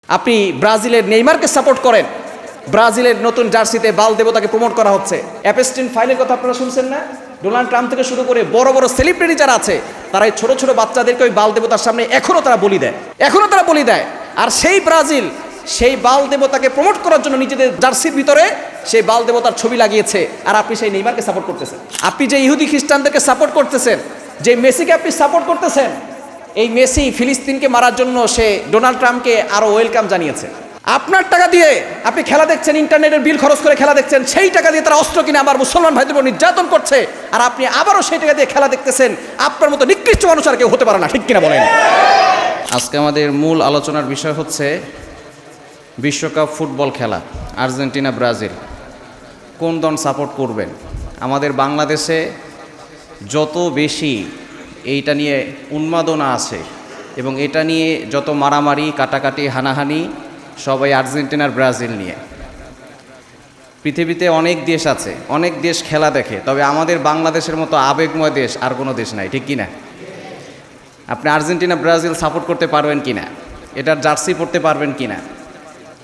আপনি ব্রাজিলের নেইমারকে সাপোর্ট করেন, ব্রাজিলের নতুন জার্সিতে বাল দেবতাকে প্রমোট করা হচ্ছে। অ্যাপস্টিন ফাইলের কথা আপনারা শুনছেন না? ডোনাল্ড ট্রাম্প থেকে শুরু করে বড় বড় সেলিব্রিটি যারা আছে তারা এই ছোট ছোট বাচ্চাদেরকে ওই বাল দেবতার সামনে এখনও তারা বলি দেয়। আর সেই ব্রাজিল সেই বাল দেবতাকে প্রমোট করার জন্য নিজেদের জার্সির ভিতরে সেই বাল দেবতার ছবি লাগিয়েছে। আর আপনি সেই নেইমারকে সাপোর্ট করতেছেন। আপনি যে ইহুদি খ্রিস্টানদেরকে সাপোর্ট করতেছেন, যে মেসিকে আপনি সাপোর্ট করতেছেন, এই মেসি ফিলিস্তিনকে মারার জন্য সে ডোনাল্ড ট্রাম্পকে আরো ওয়েলকাম জানিয়েছে। আপনার টাকা দিয়ে আপনি খেলা দেখছেন, ইন্টারনেটের বিল খরচ করে খেলা দেখছেন, সেই টাকা দিয়ে তারা অস্ত্র কিনে আবার মুসলমান ভাইদের উপর নির্যাতন করছে, আর আপনি আবারও সেই টাকা দিয়ে খেলা দেখতেছেন। আপনার মতো নিকৃষ্ট মানুষ আর কেউ হতে পারে না, ঠিক কিনা বলেন? আজকে আমাদের মূল আলোচনার বিষয় হচ্ছে বিশ্বকাপ ফুটবল খেলা, আর্জেন্টিনা ব্রাজিল, কোন দল সাপোর্ট করবেন? আমাদের বাংলাদেশে যত বেশি এইটা নিয়ে উন্মাদনা আছে এবং এটা নিয়ে যত মারামারি কাটাকাটি হানাহানি, সবাই আর্জেন্টিনার ব্রাজিল নিয়ে। পৃথিবীতে অনেক দেশ আছে, অনেক দেশ খেলা দেখে, তবে আমাদের বাংলাদেশের মতো আবেগময় দেশ আর কোনো দেশ নাই, ঠিক কিনা? আপনি আর্জেন্টিনা ব্রাজিল সাপোর্ট করতে পারবেন কিনা? এটার জার্সি পরতে পারবেন কিনা?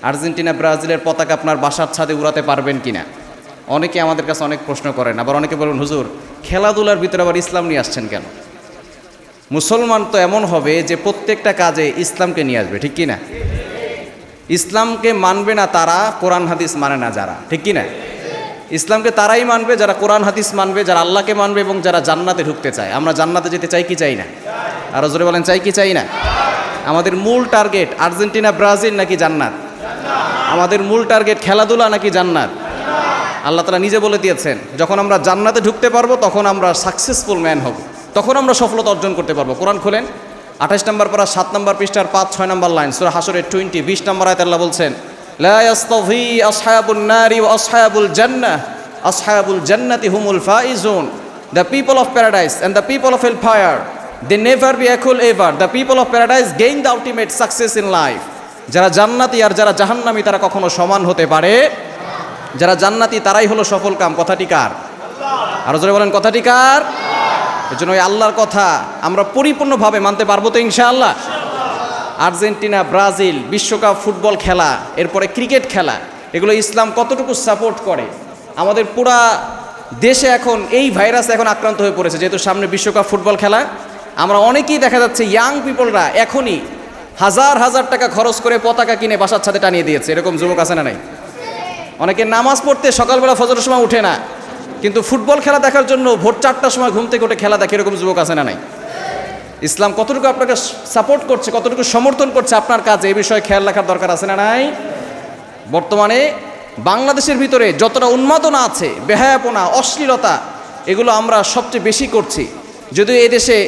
আর্জেন্টিনা ব্রাজিলের পতাকা আপনার বাসার ছাদে উড়াতে পারবেন কিনা? অনেকে আমাদের কাছে অনেক প্রশ্ন করেন। আবার অনেকে বলেন, হুজুর খেলাধুলার ভিতরে আবার ইসলাম নিয়ে আসছেন কেন? মুসলমান তো এমন হবে যে প্রত্যেকটা কাজে ইসলামকে নিয়ে আসবে, ঠিক কিনা? ইসলামকে মানবে না তারা কোরআন হাদিস মানে না যারা, ঠিক কিনা? ইসলামকে তারাই মানবে যারা কোরআন হাদিস মানবে, যারা আল্লাহকে মানবে এবং যারা জান্নাতে ঢুকতে চায়। আমরা জান্নাতে যেতে চাই কি চাই না? আরো জোরে বলেন, চাই কি চাই না? আমাদের মূল টার্গেট আর্জেন্টিনা ব্রাজিল নাকি জান্নাত? আমাদের মূল টার্গেট খেলাধুলা নাকি জান্নাত? আল্লাহ তাআলা নিজে বলে দিয়েছেন, যখন আমরা জান্নাতে ঢুকতে পারবো তখন আমরা সাকসেসফুল ম্যান হব, তখন আমরা সফলতা অর্জন করতে পারবো। কোরআন খোলেন 28 নম্বর পারা 7 নম্বর পৃষ্ঠার 5-6 নম্বর লাইন, সূরা হাশরের 20 নম্বর আয়াতে আল্লাহ বলছেন, লা ইয়াস্তাভি আসহাবুন নারি ওয়া আসহাবুল জান্নাহ, আসহাবুল জান্নাতি হুমুল ফাইজুন। The people of paradise and the people of hellfire they never be equal ever. The people of paradise gain the ultimate success in life. যারা জান্নাতি আর যারা জাহান্নামী তারা কখনো সমান হতে পারে? যারা জান্নাতি তারাই হলো সফল কাম। কথাটি কার? আরো জোরে বলেন, কথাটি কার? এজন্য ওই আল্লাহর কথা আমরা পরিপূর্ণভাবে মানতে পারবো তো ইনশাআল্লাহ? আর্জেন্টিনা ব্রাজিল বিশ্বকাপ ফুটবল খেলা, এরপরে ক্রিকেট খেলা, এগুলো ইসলাম কতটুকু সাপোর্ট করে? আমাদের পুরা দেশে এখন এই ভাইরাস এখন আক্রান্ত হয়ে পড়েছে, যেহেতু সামনে বিশ্বকাপ ফুটবল খেলা। আমরা অনেকেই দেখা যাচ্ছে ইয়াং পিপলরা এখনই হাজার হাজার টাকা খরচ করে পতাকা কিনে বাসার ছাদে টানিয়ে দিয়েছে। এরকম যুবক আছে না নাই? অনেকে নামাজ পড়তে সকালবেলা ফজরের সময় উঠে না, কিন্তু ফুটবল খেলা দেখার জন্য ভোর 4টার সময় ঘুম থেকে উঠে খেলা দেখে, এরকম যুবক আছে না নাই? ইসলাম কতটুকু আপনাকে সাপোর্ট করছে, কতটুকু সমর্থন করছে আপনার কাজে, এই বিষয়ে খেয়াল রাখার দরকার আছে না নাই? বর্তমানে বাংলাদেশের ভিতরে যতটা উন্মাদনা আছে, বেহায়াপনা, অশ্লীলতা, এগুলো আমরা সবচেয়ে বেশি করছি। যদিও এদেশে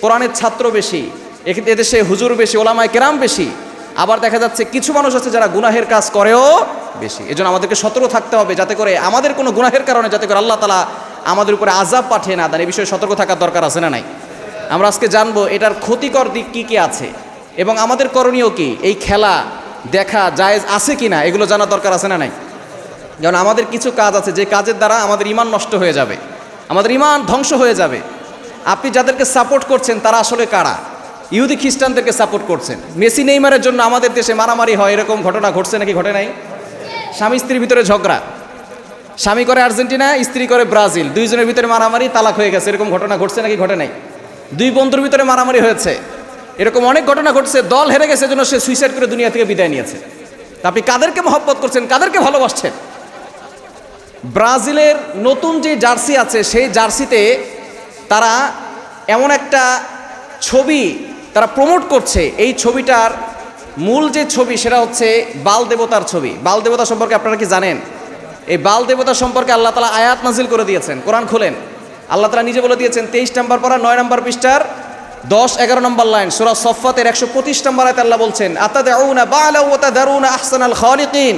কোরআনের ছাত্র বেশি, এদেশে হুজুর বেশি, ওলামায়ে কেরাম বেশি, আবার দেখা যাচ্ছে কিছু মানুষ আছে যারা গুনাহের কাজ করেও বেশি। এজন্য আমাদেরকে সতর্ক থাকতে হবে, যাতে করে আমাদের কোনো গুনাহের কারণে যাতে করে আল্লাহ তাআলা আমাদের উপরে আযাব পাঠিয়ে না দেন। এই বিষয়ে সতর্ক থাকার দরকার আছে না নাই? আমরা আজকে জানবো এটার ক্ষতিকর দিক কি কি আছে এবং আমাদের করণীয় কি। এই খেলা দেখা জায়েজ আছে কিনা এগুলো জানার দরকার আছে না নাই? যেমন আমাদের কিছু কাজ আছে যে কাজের দ্বারা আমাদের ঈমান নষ্ট হয়ে যাবে, আমাদের ঈমান ধ্বংস হয়ে যাবে। আপনি যাদেরকে সাপোর্ট করছেন তারা আসলে কারা? ইহুদি খ্রিস্টানদেরকে সাপোর্ট করছেন। মেসি নেইমারের জন্য আমাদের দেশে মারামারি হয়, এরকম ঘটনা ঘটছে নাকি ঘটে নাই? স্বামী স্ত্রীর ভিতরে ঝগড়া, স্বামী করে আর্জেন্টিনা, স্ত্রী করে ব্রাজিল, দুইজনের ভিতরে মারামারি, তালাক হয়ে গেছে, এরকম ঘটনা ঘটছে নাকি ঘটে নাই? দুই বন্ধুর ভিতরে মারামারি হয়েছে, এরকম অনেক ঘটনা ঘটছে। দল হেরে গেছে, জন্য সে সুইসাইড করে দুনিয়া থেকে বিদায় নিয়েছে। তা আপনি কাদেরকে মহব্বত করছেন, কাদেরকে ভালোবাসছেন? ব্রাজিলের নতুন যে জার্সি আছে সেই জার্সিতে তারা এমন একটা ছবি তারা প্রমোট করছে, এই ছবিটার মূল যে ছবি সেটা হচ্ছে বাল দেবতার ছবি। বাল দেবতা সম্পর্কে আপনারা কি জানেন? এই বাল দেবতা সম্পর্কে আল্লাহ তাআলা আয়াত নাজিল করে দিয়েছেন। কোরআন খোলেন, আল্লাহ তাআলা নিজে বলে দিয়েছেন 23 নম্বর পারা 9 নম্বর পৃষ্ঠার 10-11 নম্বর লাইন, সূরা সফফাতের 125 নম্বর আয়াতে আল্লাহ বলছেন, আতাদাউনা বালা ওয়া তাদারুনা আহসানাল খালিকিন।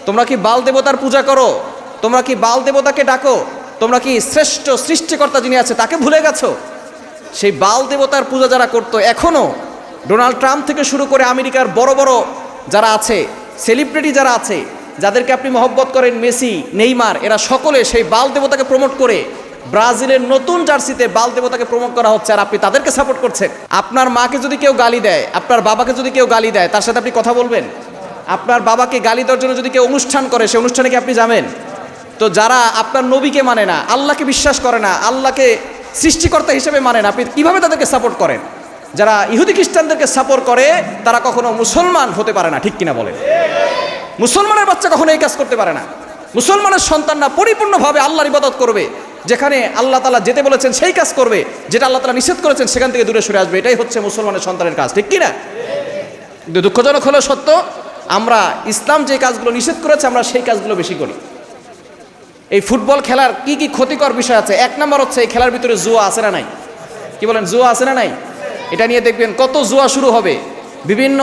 তোমরা কি বাল দেবতার পূজা করো? তোমরা কি বাল দেবতাকে ডাকো? তোমরা কি শ্রেষ্ঠ সৃষ্টিকর্তা যিনি আছে তাকে ভুলে গেছো? সেই বাল দেবতার পূজা যারা করতো, এখনো ডোনাল্ড ট্রাম্প থেকে শুরু করে আমেরিকার বড় বড় যারা আছে, সেলিব্রিটি যারা আছে, যাদেরকে আপনি মহব্বত করেন, মেসি, নেইমার, এরা সকলে সেই বাল দেবতাকে প্রমোট করে ব্রাজিলের নতুন জার্সিতে বাল দেবতাকে প্রমোট করা হচ্ছে আর আপনি তাদেরকে সাপোর্ট করছেন। আপনার মাকে যদি কেউ গালি দেয়, আপনার বাবাকে যদি কেউ গালি দেয়, তার সাথে আপনি কথা বলবেন? আপনার বাবাকে গালি দেওয়ার জন্য যদি কেউ অনুষ্ঠান করে, সেই অনুষ্ঠানে কি আপনি যাবেন? তো যারা আপনার নবীকে মানে না, আল্লাহকে বিশ্বাস করে না, আল্লাহকে সৃষ্টিকর্তা হিসেবে মানে না, আপনি কীভাবে তাদেরকে সাপোর্ট করেন? যারা ইহুদি খ্রিস্টানদেরকে সাপোর্ট করে তারা কখনো মুসলমান হতে পারে না, ঠিক কিনা বলেন? মুসলমানের বাচ্চা কখনো এই কাজ করতে পারে না। মুসলমানের সন্তানরা পরিপূর্ণভাবে আল্লাহর ইবাদত করবে, যেখানে আল্লাহ তাআলা যেতে বলেছেন সেই কাজ করবে, যেটা আল্লাহ তাআলা নিষেধ করেছেন সেখান থেকে দূরে সরে আসবে। এটাই হচ্ছে মুসলমানের সন্তানের কাজ, ঠিক কিনা? কিন্তু দুঃখজনক হলো সত্য, আমরা ইসলাম যে কাজগুলো নিষেধ করেছে আমরা সেই কাজগুলো বেশি করি। এই ফুটবল খেলার কি কি ক্ষতিকর বিষয় আছে? এক নম্বর হচ্ছে এই খেলার ভিতরে জুয়া আছে না নাই? কি বলেন, জুয়া আছে না নাই? এটা নিয়ে দেখবেন কত জুয়া শুরু হবে, বিভিন্ন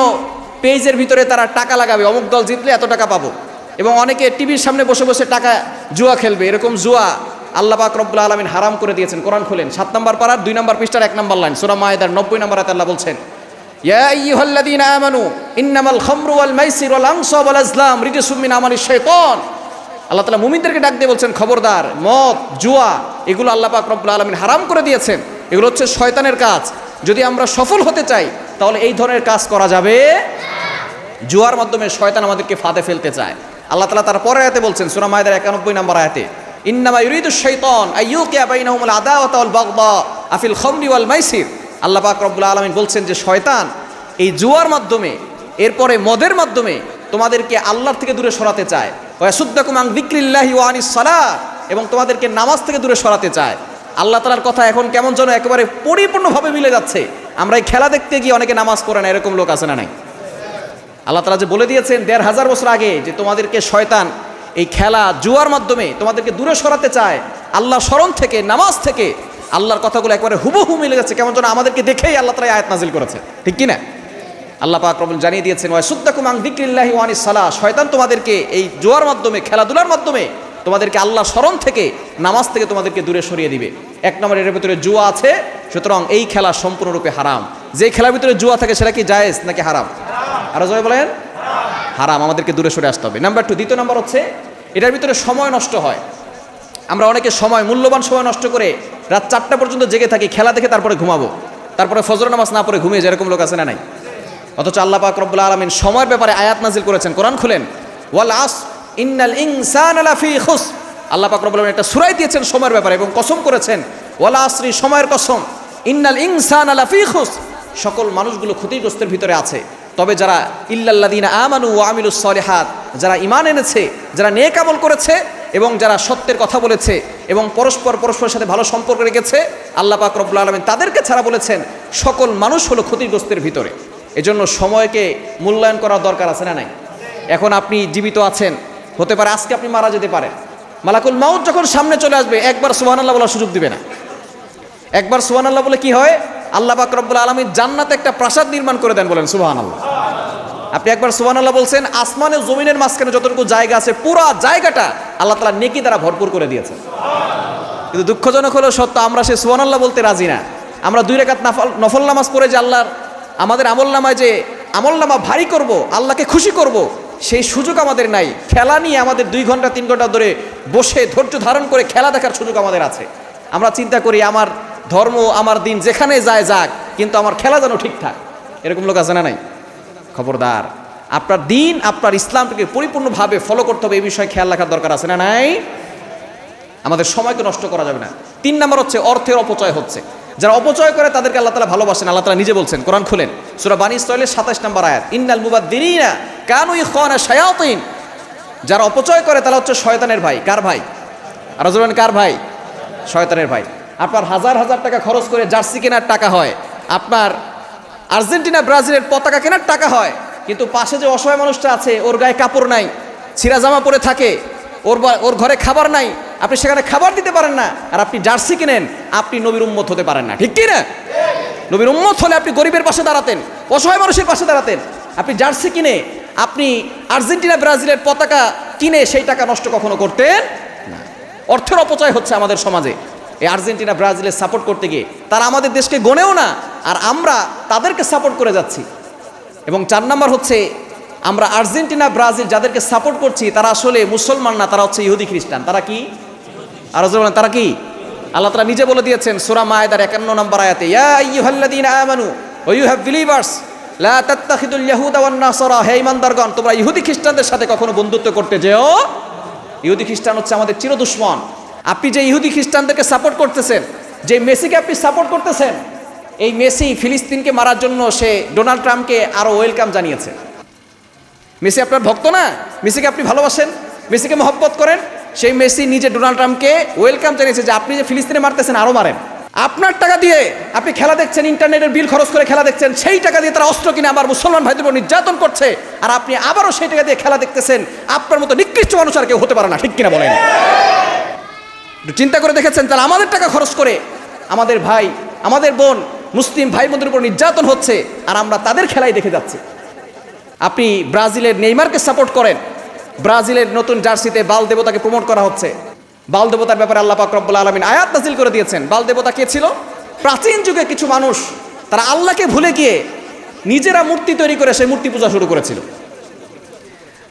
পেজের ভিতরে তারা টাকা লাগাবে, অমুক দল জিতলে এত টাকা পাবো, এবং অনেকে টিভির সামনে বসে বসে টাকা জুয়া খেলবে। এরকম জুয়া আল্লাহ পাক রব্বুল আলামিন হারাম করে দিয়েছেন। কোরআন খুলেন 7 নম্বর পারার 2 নম্বর পৃষ্ঠার 1 নম্বর লাইন, সূরা মায়েদার 90 নম্বর আয়াতে আল্লাহ বলছেন, ইয়া আইয়ুহাল্লাযীনা আমানু ইন্নামাল খামরু ওয়াল মাইসির ওয়াল আনসাব ওয়াল আজলাম রিজসুম মিন আমালিশ শাইতান। আল্লাহ তাআলা মুমিনদেরকে ডাক দিয়ে বলছেন, খবরদার, মদ, জুয়া এগুলো আল্লাহ পাক রব্বুল আলামিন হারাম করে দিয়েছেন, এগুলো হচ্ছে শয়তানের কাজ। যদি আমরা সফল হতে চাই তাহলে এই ধরনের কাজ করা যাবে। জুয়ার মাধ্যমে শয়তান আমাদেরকে ফাঁদে ফেলতে চায়। আল্লাহ তাআলা তার পরের আয়াতে বলছেন, সূরা মায়েদার 91 নম্বর আয়াতে, ইন্নামা ইউরিদুশ শাইতান আইয়ুকিয়া বাইনাহুমুল আদাওয়াতা ওয়াল বাগদা আফিল খামরি ওয়াল মাইসির। আল্লাহ পাক রব্বুল আলামিন বলছেন যে শয়তান এই জুয়ার মাধ্যমে, এরপরে মদের মাধ্যমে তোমাদেরকে আল্লাহর থেকে দূরে সরাতে চায়। ওয়া ইয়াসুদ্দাকুম আন যিকরিল্লাহি ওয়া আনিস সালাত, এবং তোমাদেরকে নামাজ থেকে দূরে সরাতে চায়। আল্লাহ তাআলার কথা এখন কেমন যেন একেবারে পরিপূর্ণভাবে মিলে যাচ্ছে। আমরা এই খেলা দেখতে গিয়ে অনেকে নামাজ পড়ে না, এরকম লোক আছে না নাই? আল্লাহ তাআলা যে বলে দিয়েছেন 1500 বছর আগে যে তোমাদেরকে শয়তান এই খেলা জুয়ার মাধ্যমে তোমাদেরকে দূরে সরাতে চায় আল্লাহ স্মরণ থেকে, নামাজ থেকে। আল্লাহর কথাগুলো একবারে হুবহু মিলে যাচ্ছে, কেমন যেন আমাদেরকে দেখেই আল্লাহ তাআলা আয়াত নাজিল করেছে, ঠিক কি না? আল্লাহ পাক রব্বুল জানিয়ে দিয়েছেন, ওয়া ইয়াসুদ্দাকুম আন যিকরিল্লাহি ওয়া আনিস সালাহ, শয়তান তোমাদেরকে এই জুয়ার মাধ্যমে, খেলাধুলার মাধ্যমে তোমাদেরকে আল্লাহ স্মরণ থেকে, নামাজ থেকে তোমাদেরকে দূরে সরিয়ে দিবে। 1 নম্বর, এর ভিতরে জুয়া আছে, সুতরাং এই খেলা সম্পূর্ণরূপে হারাম। যে খেলার ভিতরে জুয়া থাকে সেটা কি জায়েজ নাকি হারাম? আরো জোরে বলেন, হারাম। আমাদেরকে দূরে সরে আসতে হবে। নাম্বার 2, দ্বিতীয় নম্বর হচ্ছে এটার ভিতরে সময় নষ্ট হয়। আমরা অনেকে সময়, মূল্যবান সময় নষ্ট করে রাত 4টা পর্যন্ত জেগে থাকি, খেলা দেখে তারপরে ঘুমাবো, তারপরে ফজর নামাজ না পড়ে ঘুমিয়ে যায়, এরকম লোক আছে না নাই? অথচ আল্লাহ পাক রব্বুল আলামিন সময়ের ব্যাপারে আয়াত নাজিল করেছেন। কোরআন খুলেন, ওয়াল আসর ইন্নাল ইনসানা লাফি খুসর। আল্লাহ পাক রব্বুল আলামিন একটা সূরা দিয়েছেন সময়ের ব্যাপারে এবং কসম করেছেন, ওয়াল আসরি, সময়ের কসম, ইন্নাল ইনসানা লাফি খুসর, সকল মানুষগুলো ক্ষতিগ্রস্তের ভিতরে আছে। তবে যারা ইল্লাল্লাযীনা আমানু ওয়া আমিলুস সলিহাত, যারা ঈমান এনেছে, যারা নেক আমল করেছে এবং যারা সত্যের কথা বলেছে এবং পরস্পরের সাথে ভালো সম্পর্ক রেখেছে, আল্লাহ পাক রব্বুল আলামিন তাদেরকে ছাড়া বলেছেন সকল মানুষ হলো ক্ষতিগ্রস্তের ভিতরে। এজন্য সময়কে মূল্যায়ন করার দরকার আছে না নাই? এখন আপনি জীবিত আছেন, হতে পারে আজকে আপনি মারা যেতে পারেন। মালাকুল মাউত যখন সামনে চলে আসবে একবার সুবহানাল্লাহ বলার সুযোগ দিবে না। একবার সুবহানাল্লাহ বলে কি হয়? আল্লাহ পাক রব্বুল আলামিন জান্নাতে একটা প্রাসাদ নির্মাণ করে দেন, বলেন সুবহানাল্লাহ। আপনি একবার সুবহানাল্লাহ বলছেন, আসমানে জমিনের মাঝখানে যতটুকু জায়গা আছে পুরো জায়গাটা আল্লাহ তাআলা নেকি দ্বারা ভরপুর করে দিয়েছেন। কিন্তু দুঃখজনক হলো সত্য, আমরা সে সুবহানাল্লাহ বলতে রাজি না। আমরা 2 রাকাত নফল নামাজ পড়ে যে আল্লাহর আমাদের আমলনামায় যে আমলনামা ভারী করব, আল্লাহকে খুশি করব, সেই সুযোগ আমাদের নাই। খেলা নিয়ে আমাদের 2 ঘন্টা 3 ঘন্টা ধরে বসে ধৈর্য ধারণ করে খেলা দেখার সুযোগ আমাদের আছে। আমরা চিন্তা করি আমার ধর্ম, আমার দিন যেখানে যায় যাক, কিন্তু আমার খেলা যেন ঠিকঠাক। এরকম লোক আছে না নাই? খবরদার, আপনার দিন, আপনার ইসলামটাকে পরিপূর্ণভাবে ফলো করতে হবে, এই বিষয়ে খেয়াল রাখার দরকার আছে না নাই? আমাদের সময়কে নষ্ট করা যাবে না। 3 নম্বর হচ্ছে অর্থের অপচয় হচ্ছে। যারা অপচয় করে তাদেরকে আল্লাহ তাআলা ভালোবাসেন। আল্লাহ তাআলা নিজে বলছেন, কোরআন খুলেন, সূরা বানী ইসরাঈলের 27 নম্বর আয়াত, ইন্নাল মুবাদদিরিনা কানু ইখওয়ানা শায়াতিন। যারা অপচয় করে তারা হচ্ছে শয়তানের ভাই। কার ভাই? আর বলেন কার ভাই? শয়তানের ভাই। আপনার হাজার হাজার টাকা খরচ করে জার্সি কেনার টাকা হয়, আপনার আর্জেন্টিনা ব্রাজিলের পতাকা কেনার টাকা হয়, কিন্তু পাশে যে অসহায় মানুষটা আছে, ওর গায়ে কাপড় নাই, ছিঁড়া জামা পরে থাকে, ওর ঘরে খাবার নাই, আপনি সেখানে খাবার দিতে পারেন না, আর আপনি জার্সি কিনেন, আপনি নবীর উম্মত হতে পারেন না, ঠিক কি না? নবীর উম্মত হলে আপনি গরিবের পাশে দাঁড়াতেন, অসহায় মানুষের পাশে দাঁড়াতেন। আপনি জার্সি কিনে, আপনি আর্জেন্টিনা ব্রাজিলের পতাকা কিনে সেই টাকা নষ্ট কখনো করতেন না। অর্থের অপচয় হচ্ছে আমাদের সমাজে। এই আর্জেন্টিনা ব্রাজিলের সাপোর্ট করতে গিয়ে তারা আমাদের দেশকে গনেও না, আর আমরা তাদেরকে সাপোর্ট করে যাচ্ছি। এবং 4 নম্বর হচ্ছে, আমরা আর্জেন্টিনা ব্রাজিল যাদেরকে সাপোর্ট করছি তারা আসলে মুসলমান না, তারা হচ্ছে ইহুদি খ্রিস্টান। তারা কি? আর তারা কি? আল্লাহ তাআলা নিজে বলে দিয়েছেন সূরা মায়েদার 51 নম্বর আয়াতে, ইয়া আইয়ুহাল্লাযীনা আমানু ওয়া ইউ হ্যাভ বিলিভার্স লা তাত্তাখিদুল ইয়াহুদা ওয়ান নাসারা, হে ঈমানদারগণ তোমরা ইহুদি খ্রিস্টানদের সাথে কখনো বন্ধুত্ব করতে যেও। ইহুদি খ্রিস্টান হচ্ছে আমাদের চিরদুশমন। আপনি যে ইহুদি খ্রিস্টানদেরকে সাপোর্ট করতেছেন, যে মেসিকে আপনি সাপোর্ট করতেছেন, এই মেসি ফিলিস্তিনকে মারার জন্য সে ডোনাল্ড ট্রাম্পকে আরো ওয়েলকাম জানিয়েছে। মেসি আপনার ভক্ত না? মেসিকে আপনি ভালোবাসেন, মেসিকে মহব্বত করেন। সেই মেসি নিজে ডোনাল্ড ট্রাম্পকে ওয়েলকাম জানিয়েছে যে আপনি যে ফিলিস্তিনে মারতেছেন আরো মারেন। আপনার টাকা দিয়ে আপনি খেলা দেখছেন, ইন্টারনেটের বিল খরচ করে খেলা দেখছেন, সেই টাকা দিয়ে তারা অস্ত্র কিনে আবার মুসলমান ভাইদের উপর নির্যাতন করছে, আর আপনি আবারও সেই টাকা দিয়ে খেলা দেখতেছেন। আপনার মতো নিকৃষ্ট মানুষ আর কেউ হতে পারে না, ঠিক কিনা বলেন? একটু চিন্তা করে দেখেছেন, তাহলে আমাদের টাকা খরচ করে আমাদের ভাই, আমাদের বোন, মুসলিম ভাই বোনদের উপর নির্যাতন হচ্ছে, আর আমরা তাদের খেলাই দেখে যাচ্ছি। আপনি ব্রাজিলের নেইমারকে সাপোর্ট করেন, ব্রাজিলের নতুন জার্সিতে বাল দেবতাকে প্রমোট করা হচ্ছে। বাল দেবতার ব্যাপারে আল্লাহ পাক রব্বুল আলামিন আয়াত নাযিল করে দিয়েছেন। বাল দেবতা কে ছিল? প্রাচীন যুগে কিছু মানুষ তারা আল্লাহকে ভুলে গিয়ে নিজেরা মূর্তি তৈরি করে সেই মূর্তি পূজা শুরু করেছিল।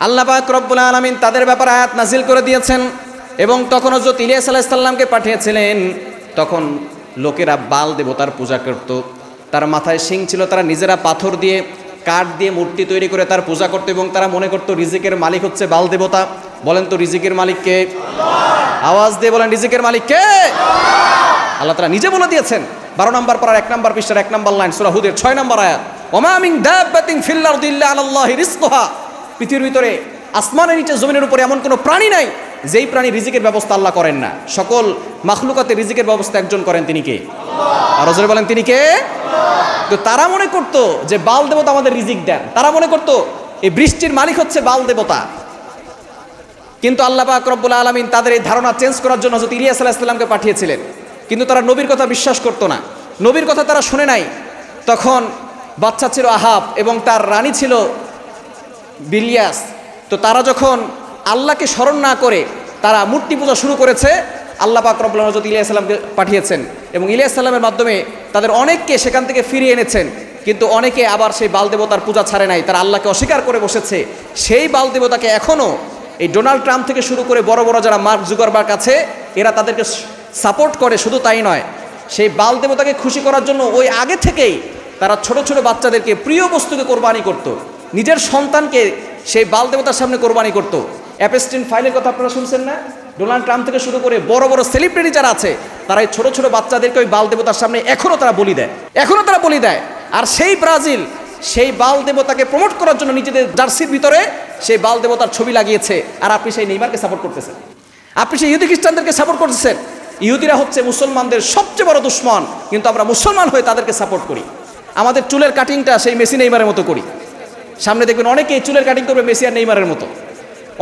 আল্লাহ পাক রব্বুল আলামিন তাদের ব্যাপারে আয়াত নাযিল করে দিয়েছেন। এবং তখন হযরত ইলিয়াস আলাইহিস সালামকে পাঠিয়েছিলেন। তখন লোকেরা বাল দেবতার পূজা করত, তার মাথায় শিং ছিল, তারা নিজেরা পাথর দিয়ে কাঠ দিয়ে মূর্তি তৈরি করে তার পূজা করতো, এবং তারা মনে করতো রিজিকের মালিক হচ্ছে বাল দেবতা। বলেন তো রিজিকের মালিক কে? আওয়াজ দিয়ে বলেন, রিজিকের মালিক কে? আল্লাহ তাআলা নিজে বলে দিয়েছেন 12 নম্বর পারার 1 নম্বর পৃষ্ঠার 1 নম্বর লাইন, সূরা হুদের 6 নম্বর আয়াত, ওমা মিন দাব্বাতিন ফিল আরদি ইল্লা আলাল্লাহি রিজকুহা। পৃথিবীর ভিতরে আসমানের নিচে জমিনের উপরে এমন কোনো প্রাণী নাই যেই প্রাণী রিজিকের ব্যবস্থা আল্লাহ করেন না। সকল মাখলুকাতের রিজিকের ব্যবস্থা একজন করেন, তিনি কে? আর জোরে বলেন, তিনি কে? তো তারা মনে করতো যে বাল দেবতা আমাদের রিজিক দেন, তারা মনে করতো এই বৃষ্টির মালিক হচ্ছে বাল দেবতা। কিন্তু আল্লাহ পাক রব্বুল আলামিন তাদের এই ধারণা চেঞ্জ করার জন্য হযরত ইলিয়াস আলাইহিস সালামকে পাঠিয়েছিলেন। কিন্তু তারা নবীর কথা বিশ্বাস করতো না, নবীর কথা তারা শুনে নাই। তখন বাচ্চা ছিল আহাব এবং তার রানী ছিল বিলিয়াস। তো তারা যখন আল্লাহকে স্মরণ না করে তারা মূর্তি পূজা শুরু করেছে, আল্লাহ পাক রব্বুল আলামিন হযরত ইলিয়াস সালামকে পাঠিয়েছেন এবং ইলিয়াস সালামের মাধ্যমে তাদের অনেককে সেখান থেকে ফিরিয়ে এনেছেন। কিন্তু অনেকে আবার সেই বাল দেবতার পূজা ছাড়ে নাই, তারা আল্লাহকে অস্বীকার করে বসেছে। সেই বাল দেবতাকে এখনও এই ডোনাল্ড ট্রাম্প থেকে শুরু করে বড় বড় যারা মার্ক জুকারবার্গ আছে, এরা তাদেরকে সাপোর্ট করে। শুধু তাই নয়, সেই বাল দেবতাকে খুশি করার জন্য ওই আগে থেকেই তারা ছোট ছোট বাচ্চাদেরকে প্রিয় বস্তুকে কোরবানি করত, নিজের সন্তানকে সেই বাল দেবতার সামনে কোরবানি করত। অ্যাপস্টিন ফাইলের কথা আপনারা শুনছেন না? ডোনাল্ড ট্রাম্প থেকে শুরু করে বড় বড় সেলিব্রিটি যারা আছে, তারা এই ছোট ছোট বাচ্চাদেরকে ওই বাল দেবতার সামনে এখনও তারা বলি দেয়, এখনও তারা বলি দেয়। আর সেই ব্রাজিল সেই বাল দেবতাকে প্রমোট করার জন্য নিজেদের জার্সির ভিতরে সেই বাল দেবতার ছবি লাগিয়েছে। আর আপনি সেই নেইমারকে সাপোর্ট করতেছেন, আপনি সেই ইহুদি খ্রিস্টানদেরকে সাপোর্ট করতেছেন। ইহুদিরা হচ্ছে মুসলমানদের সবচেয়ে বড় দুশ্মন, কিন্তু আমরা মুসলমান হয়ে তাদেরকে সাপোর্ট করি। আমাদের চুলের কাটিংটা সেই মেসি নেইমারের মতো করি। সামনে দেখবেন অনেকেই চুলের কাটিং করবে মেসি আর নেইমারের মতো,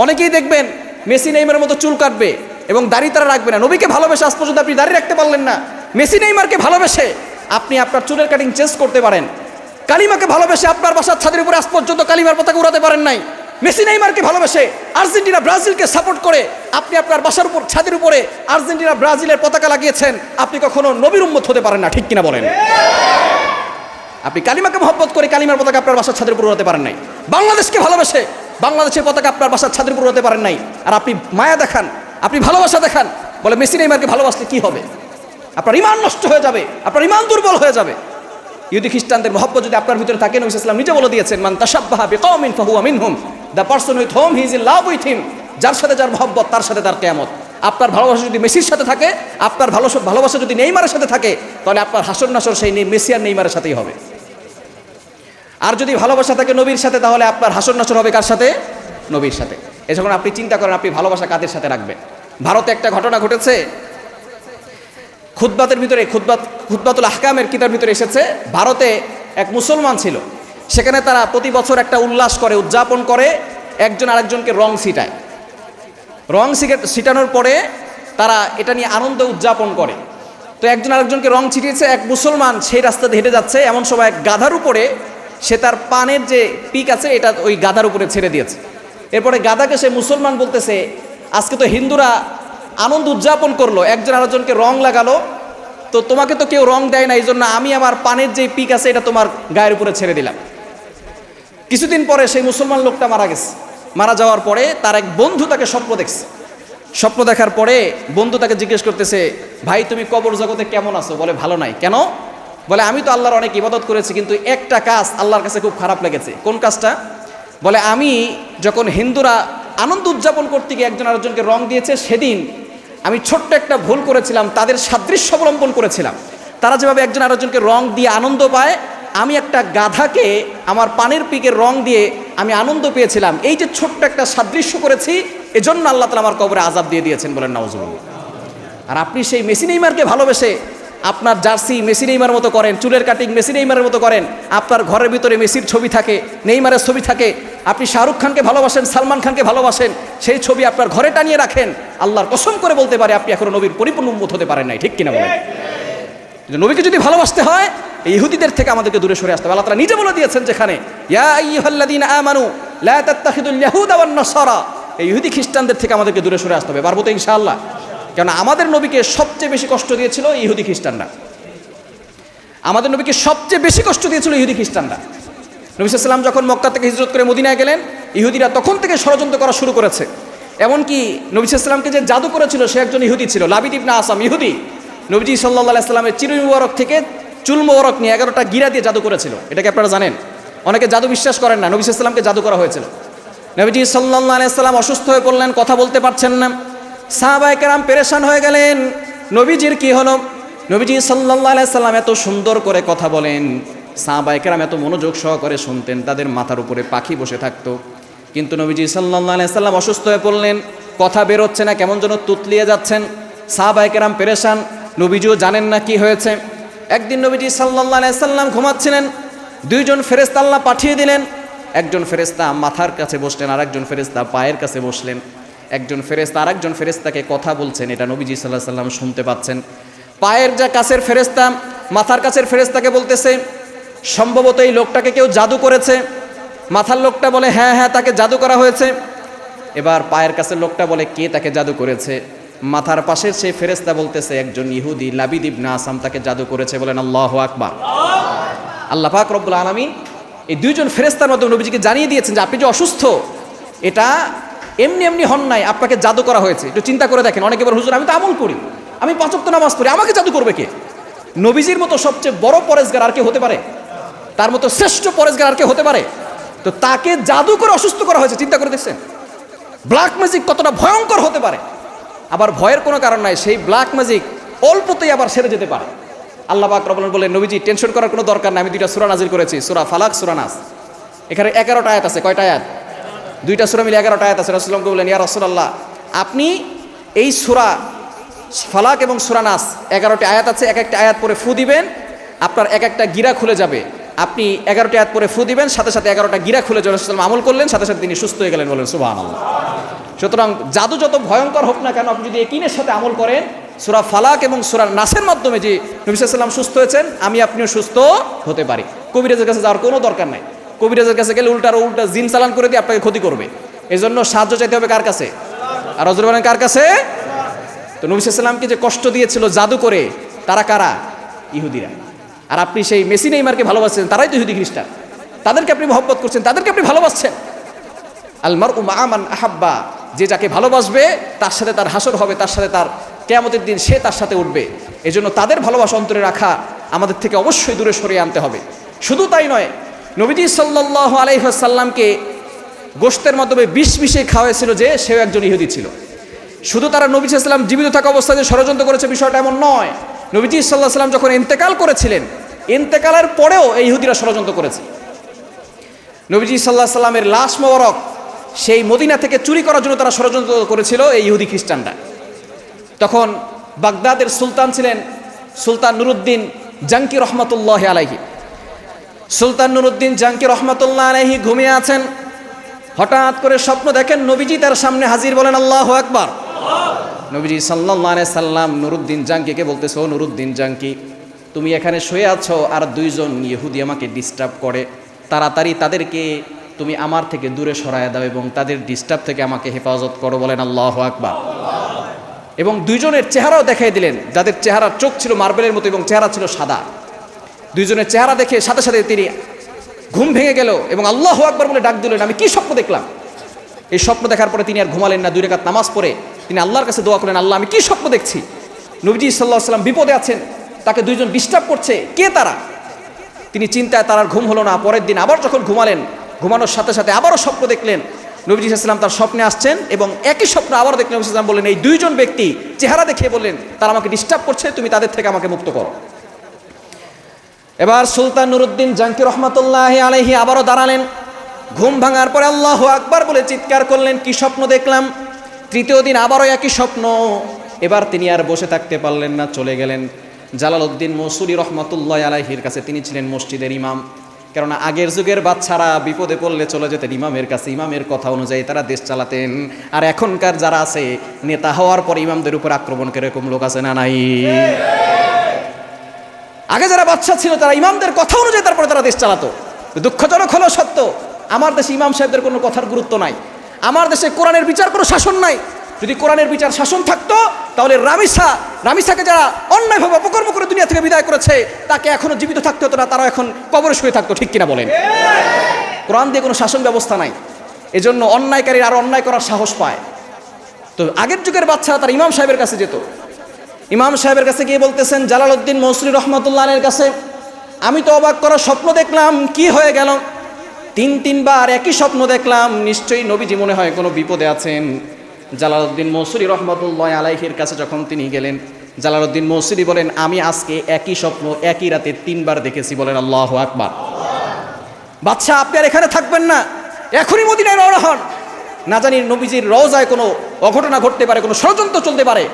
অনেকেই দেখবেন মেসি নেইমারের মতো চুল কাটবে এবং দাড়ি তারা রাখবে না। নবীকে ভালোবেসে আজ পর্যন্ত আপনি দাড়ি রাখতে পারলেন না। মেসি নেইমারকে ভালোবেসে আপনি আপনার চুলের কাটিং চেঞ্জ করতে পারেন। কালিমাকে ভালোবেসে আপনার বাসার ছাদের উপরে আজ পর্যন্ত কালিমার পতাকা উড়াতে পারেন নাই। মেসি নেইমারকে ভালোবেসে আর্জেন্টিনা ব্রাজিলকে সাপোর্ট করে আপনি আপনার বাসার উপর ছাদের উপরে আর্জেন্টিনা ব্রাজিলের পতাকা লাগিয়েছেন। আপনি কখনো নবীর উম্মত হতে পারেন না, ঠিক কিনা বলেন? আপনি কালিমাকে মহব্বত করে কালিমার পতাকা আপনার বাসার ছাদের উপর উড়াতে পারেন নাই। বাংলাদেশকে ভালোবেসে বাংলাদেশের পতাকা আপনার বাসার ছাদের উপর উড়াতে পারেন নাই। আর আপনি মায়া দেখান, আপনি ভালোবাসা দেখান, বলে মেসি নেইমারকে ভালোবাসলে কি হবে? আপনার ইমান নষ্ট হয়ে যাবে, আপনার ইমান দুর্বল হয়ে যাবে। ইহুদি খ্রিস্টানদের মহব্বত যদি আপনার ভিতরে থাকে, নবী সাল্লাল্লাহু আলাইহি ওয়াসাল্লাম নিজে বলে দিয়েছেন, মান তাশাব্বাহা বিকওমিন ফাহুয়া মিনহুম, the person with whom he is in love with him. যার সাথে যার মহব্বত, তার সাথে তার কিয়ামত। আপনার ভালোবাসা যদি মেসির সাথে থাকে, আপনার ভালোবাসা যদি নেইমারের সাথে থাকে, তাহলে আপনার হাসর নাসর সেই মেসি আর নেইমারের সাথেই হবে। আর যদি ভালোবাসা থাকে নবীর সাথে, তাহলে আপনার হাসর নাসর হবে কার সাথে? নবীর সাথে। এই যখন আপনি চিন্তা করেন আপনি ভালোবাসা কাদের সাথে রাখবেন। ভারতে একটা ঘটনা ঘটেছে, খুতবাতের ভিতরে খুতবাতুল আহকামের কিতাবের ভিতরে এসেছে। ভারতে এক মুসলমান ছিল, সেখানে তারা প্রতি বছর একটা উল্লাস করে, উদযাপন করে, একজন আরেকজনকে রং ছিটায়। রং ছিটানোর পরে তারা এটা নিয়ে আনন্দ উদযাপন করে। তো একজন আরেকজনকে রং ছিটিয়েছে। এক মুসলমান সেই রাস্তাতে হেঁটে যাচ্ছে, এমন সময় এক গাধার উপরে সে তার পানের যে পিক আছে এটা ওই গাধার উপরে ছেড়ে দিয়েছে। এরপরে গাধাকে সে মুসলমান বলতেছে, আজকে তো হিন্দুরা আনন্দ উদযাপন করলো, একজন আরেকজনকে রং লাগালো, তো তোমাকে তো কেউ রং দেয় না, এই জন্য আমি আমার পানের যে পিক আছে এটা তোমার গায়ের উপরে ছেড়ে দিলাম। কিছুদিন পরে সেই মুসলমান লোকটা মারা গেছে। মারা যাওয়ার পরে তার এক বন্ধু তাকে স্বপ্ন দেখছে। স্বপ্ন দেখার পরে বন্ধু তাকে জিজ্ঞেস করতেছে, ভাই তুমি কবর জগতে কেমন আছো? বলে ভালো নাই। কেন? বলে আমি তো আল্লাহর অনেক ইবাদত করেছি, কিন্তু একটা কাজ আল্লাহর কাছে খুব খারাপ লেগেছে। কোন কাজটা? বলে আমি যখন হিন্দুরা আনন্দ উদযাপন করতে গিয়ে একজন আরেকজনকে রং দিয়েছে, সেদিন আমি ছোট্ট একটা ভুল করেছিলাম, তাদের সাদৃশ্য অবলম্বন করেছিলাম। তারা যেভাবে একজন আরেকজনকে রং দিয়ে আনন্দ পায়, আমি একটা গাধাকে আমার পানের পিকে রং দিয়ে আমি আনন্দ পেয়েছিলাম। এই যে ছোট্ট একটা সাদৃশ্য করেছি, এজন্য আল্লাহ তাআলা আমার কবরে আযাব দিয়ে দিয়েছেন। বলেন নাউজুবিল্লাহ। আর আপনি সেই মেসি নেইমারকে ভালোবেসে আপনার জার্সি মেসি নেইমার মতো করেন, চুলের কাটিং মেসি নেইমারের মতো করেন, আপনার ঘরের ভিতরে মেসির ছবি থাকে, নেইমারের ছবি থাকে। আপনি শাহরুখ খানকে ভালোবাসেন, সালমান খানকে ভালোবাসেন, সেই ছবি আপনার ঘরে টানিয়ে রাখেন। আল্লাহর কসম করে বলতে পারে আপনি এখনো নবীর পরিপূর্ণ উম্মত হতে পারেন নাই। ঠিক কিনা বলেন? নবীকে যদি ভালোবাসতে হয়, এই ইহুদিদের থেকে আমাদেরকে দূরে সরে আসতে হবে। আল্লাহ তাআলা নিজে বলে দিয়েছেন যেখানে, ইয়া আইয়ুহাল্লাযীনা আমানু লা তাত্তাখিযুল ইয়াহুদা ওয়ান নাসারা, এই ইহুদি খ্রিস্টানদের থেকে আমাদেরকে দূরে সরে আসতে হবে। পারবো তো ইনশাআল্লাহ? কেন আমাদের নবীকে সবচেয়ে বেশি কষ্ট দিয়েছিল ইহুদি খ্রিস্টানরা। আমাদের নবীকে সবচেয়ে বেশি কষ্ট দিয়েছিল ইহুদি খ্রিস্টানরা। নবী সাল্লাল্লাহু আলাইহি ওয়াসাল্লাম যখন মক্কা থেকে হিজরত করে মদিনায় গেলেন, ইহুদিরা তখন থেকে ষড়যন্ত্র করা শুরু করেছে। এমনকি নবী সাল্লাল্লাহু আলাইহি ওয়াসাল্লামকে যে জাদু করেছিল, সে একজন ইহুদি ছিল, লাবিদ ইবনে আসাম, ইহুদি। নবীজি সাল্লাল্লাহু আলাইহি ওয়াসাল্লামের চির মুবারক থেকে চুল মুবারক নিয়ে 11টা গিরা দিয়ে জাদু করেছিল। এটাকে আপনারা জানেন? অনেকে জাদু বিশ্বাস করেন না। নবী সাল্লাল্লাহু আলাইহি ওয়াসাল্লামকে জাদু করা হয়েছিল। নবীজি সাল্লাল্লাহু আলাইহি ওয়াসাল্লাম অসুস্থ হয়ে পড়লেন, কথা বলতে পারছেন না। সাহাবায়ে কেরাম পেরেশান হয়ে গেলেন, নবীজির কি হলো? নবীজি সাল্লাল্লাহু আলাইহি ওয়াসাল্লাম এত সুন্দর করে কথা বলেন, সাহাবায়ে কেরাম এত মনোযোগ সহকারে শুনতেন, তাদের মাথার উপরে পাখি বসে থাকতো। কিন্তু নবীজি সাল্লাল্লাহু আলাইহি ওয়াসাল্লাম অসুস্থ হয়ে পড়লেন, কথা বের হচ্ছে না, কেমন যেন তুতলিয়ে যাচ্ছেন। সাহাবায়ে কেরাম পেরেশান, নবীজিও জানেন না কি হয়েছে। একদিন নবীজি সাল্লাল্লাহু আলাইহি ওয়াসাল্লাম ঘুমাচ্ছিলেন, দুইজন ফেরেশতা আল্লাহ পাঠিয়ে দিলেন। একজন ফেরেশতা মাথার কাছে বসলেন, আর একজন ফেরেশতা পায়ের কাছে বসলেন। একজন ফেরেশতা আর একজন ফেরেশতাকে কথা বলছেন, এটা নবীজি সাল্লাল্লাহু আলাইহি ওয়াসাল্লাম শুনতে পাচ্ছেন। পায়ের যে কাছের ফেরেশতা মাথার কাছের ফেরেশতাকে বলতেছে, সম্ভবত এই লোকটাকে কেউ জাদু করেছে। মাথার লোকটা বলে, হ্যাঁ হ্যাঁ, তাকে জাদু করা হয়েছে। এবার পায়ের কাছের লোকটা বলে, কে তাকে জাদু করেছে? মাথার পাশের সেই ফেরেশতা বলতেছে, একজন ইহুদি লাবিদ ইবনে আসাম তাকে জাদু করেছে। বলেন আল্লাহু আকবার। আল্লাহ পাক রব্বুল আলামিন এই দুইজন ফেরেশতার মাধ্যমে নবীজিকে জানিয়ে দিয়েছেন যে আপনি যে অসুস্থ, এটা এমনি এমনি হন নাই, আপনাকে জাদু করা হয়েছে। একটু চিন্তা করে দেখেন, অনেকে বলে, হুজুর আমি তো আমল করি, আমি 5 ওয়াক্ত নামাজ পড়ি, আমাকে জাদু করবে কে? নবীজির মতো সবচেয়ে বড় পরেজগার আর কে হতে পারে? তার মতো শ্রেষ্ঠ পরেজগার আর কে হতে পারে? তো তাকে জাদু করে অসুস্থ করা হয়েছে। চিন্তা করে দেখছেন ব্ল্যাক ম্যাজিক কতটা ভয়ঙ্কর হতে পারে? আবার ভয়ের কোনো কারণ নাই, সেই ব্ল্যাক ম্যাজিক অল্পতেই আবার সেরে যেতে পারে। আল্লাহ পাক রব্বুল আলামিন বলেন, নবীজি টেনশন করার কোনো দরকার নাই, আমি 2টা সূরা নাজিল করেছি, সূরা ফালাক, সূরা নাস। এখানে 11টা আয়াত আছে। কয়টা আয়াত? 2টা সূরা মিলে 11টা আয়াত আছে। রাসূলুল্লাহকে বললেন, ইয়া রাসূলুল্লাহ, আপনি এই সূরা ফালাক এবং সূরা নাস 11টি আয়াত আছে, এক একটা আয়াত পরে ফু দিবেন, আপনার এক একটা গিরা খুলে যাবে। আপনি 11টি আয়াত পরে ফু দিবেন, সাথে সাথে 11টা গিরা খুলে যাবে। রাসূলুল্লাহ আমল করলেন, সাথে সাথে তিনি সুস্থ হয়ে গেলেন। বলেন সুবহানাল্লাহ। সুতরাং জাদু যত ভয়ঙ্কর হোক না কেন, আপনি যদি ইয়াকিনের সাথে আমল করেন, সূরা ফালাক এবং সূরা নাসের মাধ্যমে যে নবী সাল্লাল্লাহু আলাইহি ওয়াসাল্লাম সুস্থ হয়েছেন, আমি আপনিও সুস্থ হতে পারি। কবিরাজের কাছে যাওয়ার কোনো দরকার নাই। কবিরাজের কাছে গেলে উল্টা জিন চালান করে দিয়ে আপনাকে ক্ষতি করবে। এই জন্য সাহায্য চাইতে হবে কার কাছে? আর হযরত বলেন কার কাছে? তো নবী সাল্লাল্লাহু আলাইহি ওয়াসাল্লামকে যে কষ্ট দিয়েছিল জাদু করে, তারা কারা? ইহুদিরা। আর আপনি সেই মেসি নেইমারকে ভালোবাসছেন, তারাই তো ইহুদি খ্রিস্টান। তাদেরকে আপনি মহব্বত করছেন, তাদেরকে আপনি ভালোবাসছেন। আল মারউ মা মান আহাব্বা, যে যাকে ভালোবাসবে তার সাথে তার হাসর হবে, তার সাথে তার কিয়ামতের দিন সে তার সাথে উঠবে। এজন্য তাদের ভালোবাসা অন্তরে রাখা আমাদের থেকে অবশ্যই দূরে সরিয়ে আনতে হবে। শুধু তাই নয়, নবীজি সাল্লাল্লাহু আলাইহি ওয়াসাল্লামকে গোশতের মাধ্যমে বিষ মিশিয়ে খাওয়াইছিল যে সেও একজন ইহুদি ছিল। শুধু তারা নবী সাল্লাল্লাহু আলাইহি ওয়াসাল্লাম জীবিত থাকা অবস্থায় যে ষড়যন্ত্র করেছে বিষয়টা এমন নয়। নবীজি সাল্লাল্লাহু আলাইহি ওয়াসাল্লাম যখন ইন্তেকাল করেছিলেন, ইন্তেকালের পরেও এই ইহুদিরা ষড়যন্ত্র করেছে। নবীজি সাল্লাল্লাহু আলাইহি ওয়াসাল্লামের লাশ মোবারক সেই মদিনা থেকে চুরি করার জন্য তারা ষড়যন্ত্র করেছিল এই ইহুদি খ্রিস্টানরা। তখন বাগদাদের সুলতান ছিলেন সুলতান নুরুদ্দিন জাঙ্কি রহমাতুল্লাহ আলাইহি। সুলতান নুরুদ্দিন জাঙ্কি রহমাতুল্লাহ আলাইহি ঘুমিয়ে আছেন। হঠাৎ করে স্বপ্ন দেখেন নবীজি তার সামনে হাজির। বলেন আল্লাহু আকবার। নবীজি সাল্লাল্লাহু আলাইহি সাল্লাম নুরুদ্দিন জাঙ্কিকে বলতেছে, ও নুরুদ্দিন জাঙ্কি, তুমি এখানে শুয়ে আছো আর 2জন ইহুদি আমাকে ডিস্টার্ব করে, তাড়াতাড়ি তাদেরকে তুমি আমার থেকে দূরে সরায় দাও এবং তাদের ডিস্টার্ব থেকে আমাকে হেফাজত করো। বলেন আল্লাহু আকবার। এবং 2জনের চেহারাও দেখাই দিলেন, যাদের চেহারার চোখ ছিল মার্বেলের মতো এবং চেহারা ছিল সাদা। 2জনের চেহারা দেখে সাথে সাথে তিনি ঘুম ভেঙে গেল এবং আল্লাহু আকবার বলে ডাক দিলেন, আমি কি স্বপ্ন দেখলাম? এই স্বপ্ন দেখার পরে তিনি আর ঘুমালেন না। 2 রাকাত নামাজ পড়ে তিনি আল্লাহর কাছে দোয়া করলেন, আল্লাহ আমি কি স্বপ্ন দেখছি? নবীজি সাল্লাল্লাহু আলাইহি ওয়াসাল্লাম বিপদে আছেন, তাকে দুইজন ডিস্টার্ব করছে, কে তারা? তিনি চিন্তায় তার আর ঘুম হলো না। পরের দিন আবার যখন ঘুমালেন, ঘুমানোর সাথে সাথে আবারও স্বপ্ন দেখলেন। নবীজি সাল্লাল্লাহু আলাইহি ওয়াসাল্লাম তার স্বপ্নে আসছেন এবং একই স্বপ্ন আবার দেখলেন। নবী সাল্লাল্লাহু আলাইহি ওয়াসাল্লাম বললেন, এই দুইজন ব্যক্তি চেহারা দেখিয়ে বললেন, তারা আমাকে ডিস্টার্ব করছে, তুমি তাদের থেকে আমাকে মুক্ত করো। এবার সুলতান নুরউদ্দিন জাঙ্কি রহমাতুল্লাহি আলাইহি আবারও দাঁড়ালেন। ঘুম ভাঙার পরে আল্লাহু আকবার বলে চিৎকার করলেন, কি স্বপ্ন দেখলাম? তৃতীয় দিন আবারও একই স্বপ্ন। এবার তিনি আর বসে থাকতে পারলেন না, চলে গেলেন জালালউদ্দিন মৌসুলি রহমাতুল্লাহি আলাইহির কাছে। তিনি ছিলেন মসজিদের ইমাম। কেননা আগের যুগের বাচ্চারা বিপদে পড়লে চলে যেতেন ইমামের কাছে, ইমামের কথা অনুযায়ী তারা দেশ চালাতেন। আর এখনকার যারা আছে, নেতা হওয়ার পর ইমামদের উপর আক্রমণ করে, এরকম লোক আছে না নাই? আগে যারা বাচ্চা ছিল তারা ইমামদের কথা অনুযায়ী তারপরে তারা দেশ চালাতো। দুঃখজনক হলো সত্য, আমার দেশে ইমাম সাহেবদের কোনো কথার গুরুত্ব নাই। আমার দেশে কোরআনের বিচার কোনো শাসন নাই। যদি কোরআনের বিচার শাসন থাকতো তাহলে রামিসাকে যারা অন্যায়ভাবে অপকর্ম করে দুনিয়া থেকে বিদায় করেছে, তাকে এখনো জীবিত থাকতে হতো না, তারা এখন কবরে শুয়ে থাকতো। ঠিক কিনা বলেন? কোরআন দিয়ে কোনো শাসন ব্যবস্থা নাই, এজন্য অন্যায়কারীরা আরো অন্যায় করার সাহস পায়। তো আগের যুগের বাচ্চারা তারা ইমাম সাহেবের কাছে যেত। ইমাম সাহেবের কাছে গিয়ে বলতেছেন জালালউদ্দিন মৌসুলি রহমাতুল্লাহ আলাইহির কাছে, আমি তো অবাক করা স্বপ্ন দেখলাম, কি হয়ে গেল? তিনবার একই স্বপ্ন দেখলাম, নিশ্চয়ই নবীজি মনে হয় কোনো বিপদে আছেন। জালালউদ্দিন মৌসুলি রহমাতুল্লাহ আলাইহির কাছে যখন তিনি গেলেন, জালালউদ্দিন মৌসুলি বলেন, আমি আজকে একই স্বপ্ন একই রাতে 3বার দেখেছি। বলেন আল্লাহু আকবার। বাদশা, আপনি আর এখানে থাকবেন না, এখনই মদিনায় রওনা হন। না জানি নবীজির রওজায় কোনো অঘটনা ঘটতে পারে, কোনো ষড়যন্ত্র চলতে পারে,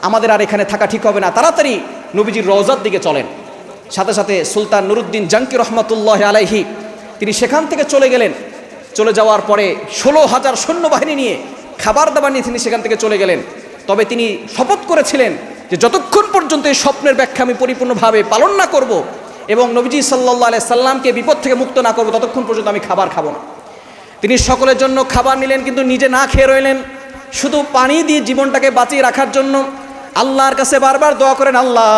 আমাদের আর এখানে থাকা ঠিক হবে না, তাড়াতাড়ি নবীজির রওজার দিকে চলেন। সাথে সাথে সুলতান নুরউদ্দিন জাঙ্কি রহমাতুল্লাহ আলাইহি তিনি সেখান থেকে চলে গেলেন। চলে যাওয়ার পরে 16,000 সৈন্যবাহিনী নিয়ে, খাবার দাবার নিয়ে তিনি সেখান থেকে চলে গেলেন। তবে তিনি শপথ করেছিলেন যে যতক্ষণ পর্যন্ত এই স্বপ্নের ব্যাখ্যা আমি পরিপূর্ণভাবে পালন না করব এবং নবীজি সাল্লাল্লাহু আলাইহি সাল্লামকে বিপদ থেকে মুক্ত না করব, ততক্ষণ পর্যন্ত আমি খাবার খাবো না। তিনি সকলের জন্য খাবার নিলেন, কিন্তু নিজে না খেয়ে রইলেন। শুধু পানি দিয়ে জীবনটাকে বাঁচিয়ে রাখার জন্য আল্লাহর কাছে বারবার দোয়া করেন, আল্লাহ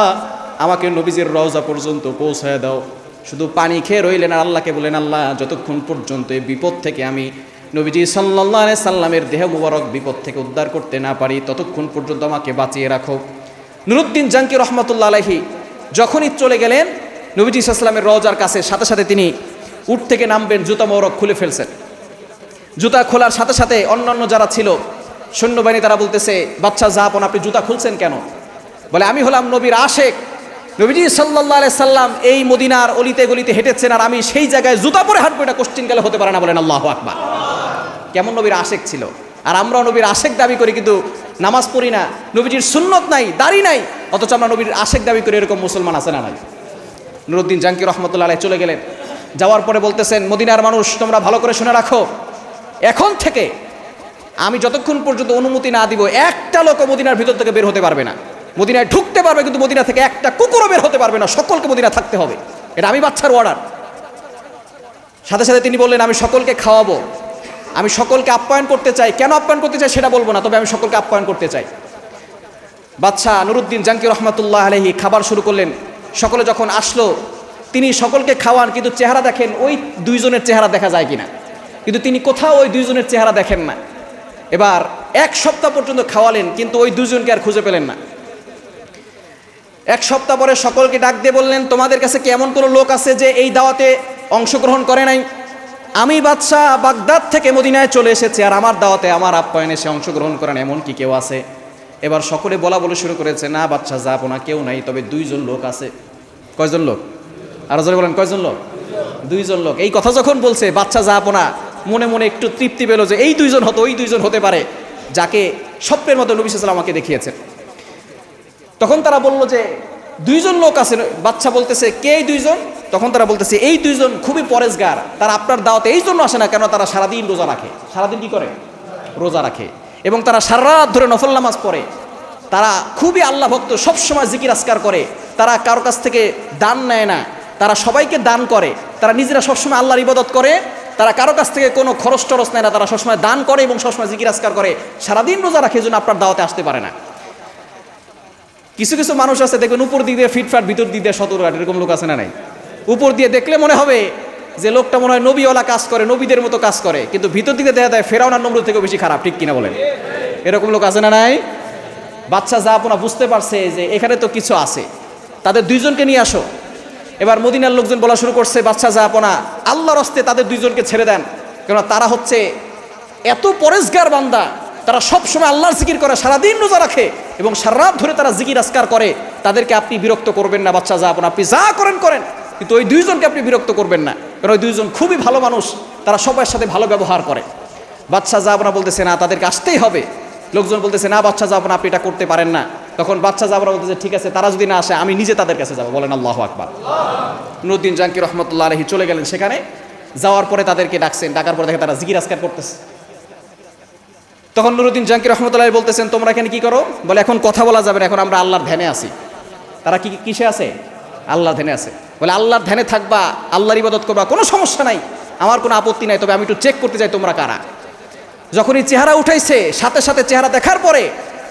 আমাকে নবীজির রওজা পর্যন্ত পৌঁছায় দাও। শুধু পানি খেয়ে রইলেন আর আল্লাহকে বলেন, আল্লাহ যতক্ষণ পর্যন্ত এই বিপদ থেকে আমি নবীজি সাল্লাল্লাহু আলাইহি সাল্লামের দেহ মুবারক বিপদ থেকে উদ্ধার করতে না পারি, ততক্ষণ পর্যন্ত আমাকে বাঁচিয়ে রাখো। নুরউদ্দিন জাঙ্কি রহমাতুল্লাহ আলাইহি যখনই চলে গেলেন নবীজি সাল্লাল্লাহু আলাইহি সাল্লামের রওজার কাছে, সাথে সাথে তিনি উট থেকে নামবেন, জুতা মোবারক খুলে ফেলছেন। জুতা খোলার সাথে সাথে অন্যান্য যারা ছিল সৈন্যবাহিনী, তারা বলতেছে, বাদশা জাহাপন, আপনি জুতা খুলছেন কেন? বলে, আমি হলাম নবীর আশেক। নবীজি সাল্লাল্লাহু আলাইহি সাল্লাম এই মদিনার অলিতে গলিতে হেঁটেছেন, আর আমি সেই জায়গায় জুতা পরে হাঁটবো, এটা কোশ্চিনকালে হতে পারে না। বলেন আল্লাহু আকবার। কেমন নবীর আশেক ছিল! আর আমরাও নবীর আশেক দাবি করি, কিন্তু নামাজ পড়ি না, নবীজির সুন্নত নাই, দাড়ি নাই, অথচ আমরা নবীর আশেক দাবি করি। এরকম মুসলমান আছে না নাই? নুরউদ্দিন জাঙ্কি রহমাতুল্লাহ আলাইহি চলে গেলেন। যাওয়ার পরে বলতেছেন, মদিনার মানুষ তোমরা ভালো করে শুনে রাখো, এখন থেকে আমি যতক্ষণ পর্যন্ত অনুমতি না দিব, একটা লোক মদিনার ভিতর থেকে বের হতে পারবে না। মদিনায় ঢুকতে পারবে, কিন্তু মদিনা থেকে একটা কুকুরও বের হতে পারবে না, সকলকে মদিনা থাকতে হবে। এটা আমি বাচ্চার অর্ডার। সাথে সাথে তিনি বললেন, আমি সকলকে খাওয়াবো, আমি সকলকে আপ্যায়ন করতে চাই। কেন আপ্যায়ন করতে চাই সেটা বলবো না, তবে আমি সকলকে আপ্যায়ন করতে চাই। বাদশা নুরউদ্দিন জাঙ্কি রহমাতুল্লাহ আলাইহি খাবার শুরু করলেন। সকলে যখন আসলো, তিনি সকলকে খাওয়ান, কিন্তু চেহারা দেখেন ওই দুইজনের চেহারা দেখা যায় কিনা, কিন্তু তিনি কোথাও ওই দুইজনের চেহারা দেখেন না। এবার 1 সপ্তাহ পর্যন্ত খাওয়ালেন, কিন্তু ওই দুজনকে আর খুঁজে পেলেন না। 1 সপ্তাহ পরে সকলকে ডাক দিয়ে বললেন, তোমাদের কাছে কি এমন কোনো লোক আছে যে এই দাওয়াতে অংশগ্রহণ করে নাই? আমি বাদশা বাগদাদ থেকে মদিনায় চলে এসেছি, আর আমার দাওয়াতে, আমার আপ্যায়নে সে অংশগ্রহণ করেন, এমন কি কেউ আছে? এবার সকলে বলা শুরু করেছে, না বাদশা যাবো না, কেউ নাই, তবে 2জন লোক আছে। কয়জন লোক? আরো জোরে বলেন, কয়জন লোক? 2জন লোক। এই কথা যখন বলছে, বাদশা যাবো না, মনে মনে একটু তৃপ্তি পেল যে এই 2জন হতো, ওই 2জন হতে পারে যাকে স্বপ্নের মতো নবী সাল্লাল্লাহু আলাইহি ওয়াসাল্লাম আমাকে দেখিয়েছেন। তখন তারা বলল যে 2জন লোক আছে। বাদশা বলতেছে, কে এই 2জন? তখন তারা বলতেছে, এই 2জন খুবই পরেশগার, তারা আপনার দাওয়াতে এই জন্য আসে না, কেন তারা সারাদিন রোজা রাখে। সারাদিন কি করে? রোজা রাখে। এবং তারা সারা রাত ধরে নফল নামাজ পড়ে। তারা খুবই আল্লাহ ভক্ত, সবসময় জিকির আজকার করে। তারা কারো কাছ থেকে দান নেয় না, তারা সবাইকে দান করে। তারা নিজেরা সবসময় আল্লাহর ইবাদত করে, তারা কারো কাছ থেকে কোনো খরচ টরচ নেয় না, তারা সবসময় দান করে এবং সবসময় জিকির আজকার করে, সারাদিন রোজা রাখে, জন্য আপনার দাওয়াতে আসতে পারে না। কিছু কিছু মানুষ আছে দেখবেন, উপর দিক দিয়ে ফিটফাট, ভিতর দিক দিয়ে সতর্কাট, এরকম লোক আছে না নাই? উপর দিয়ে দেখলে মনে হবে যে লোকটা মনে হয় নবীওয়ালা কাজ করে, নবীদের মতো কাজ করে, কিন্তু ভিতর দিকে দেখা যায় ফেরাউন আর নমরুদ থেকেও বেশি খারাপ। ঠিক কিনা বলেন? এরকম লোক আছে না নাই? বাচ্চা জাহাপনা বুঝতে পারছে যে এখানে তো কিছু আছে, তাদের দুইজনকে নিয়ে আসো। এবার মদিনার লোকজন বলা শুরু করছে, বাচ্চা জাহাপনা আল্লাহর হস্তে তাদের দুইজনকে ছেড়ে দেন, কেননা তারা হচ্ছে এত পরেশগার বান্দা, তারা সবসময় আল্লাহর জিকির করে, সারাদিন রোজা রাখে এবং সারা রাত ধরে তারা জিকির আজকার করে। তাদেরকে আপনি বিরক্ত করবেন না বাচ্চা জাহাপনা, আপনি যা করেন করেন, কিন্তু ওই দুইজনকে আপনি বিরক্ত করবেন না, কারণ ওই দুইজন খুবই ভালো মানুষ, তারা সবার সাথে ভালো ব্যবহার করে। বাচ্চা জাহাপনা বলতেছে না, তাদেরকে আসতেই হবে। লোকজন বলতেছে না বাচ্চা জাহাপনা আপনি এটা করতে পারেন না। তখন বাচ্চা জাহাপনা বলতেছে ঠিক আছে, তারা যদি না আসে আমি নিজে তাদের কাছে যাবো। বলেন আল্লাহু আকবার। নুরউদ্দিন জাঙ্কি রহমতুল্লাহ আলাইহি চলে গেলেন সেখানে। যাওয়ার পরে তাদেরকে ডাকছেন, ডাকার পরে দেখে তারা জিকির আজকার করতেছে। তখন নুরউদ্দিন জাঙ্কি রহমতুল্লাহ বলতেছেন তোমরা এখানে কি করো? বলে এখন কথা বলা যাবে না, এখন আমরা আল্লাহর ধ্যানে আছি। তারা কিসে আছে? আল্লাহর ধ্যানে আছে। বলে আল্লাহর ধ্যানে থাকবা, আল্লাহর ইবাদত করবা, কোনো সমস্যা নাই, আমার কোনো আপত্তি নাই, তবে আমি একটু চেক করতে চাই তোমরা কারা। যখনই চেহারা উঠাইছে, সাথে সাথে চেহারা দেখার পরে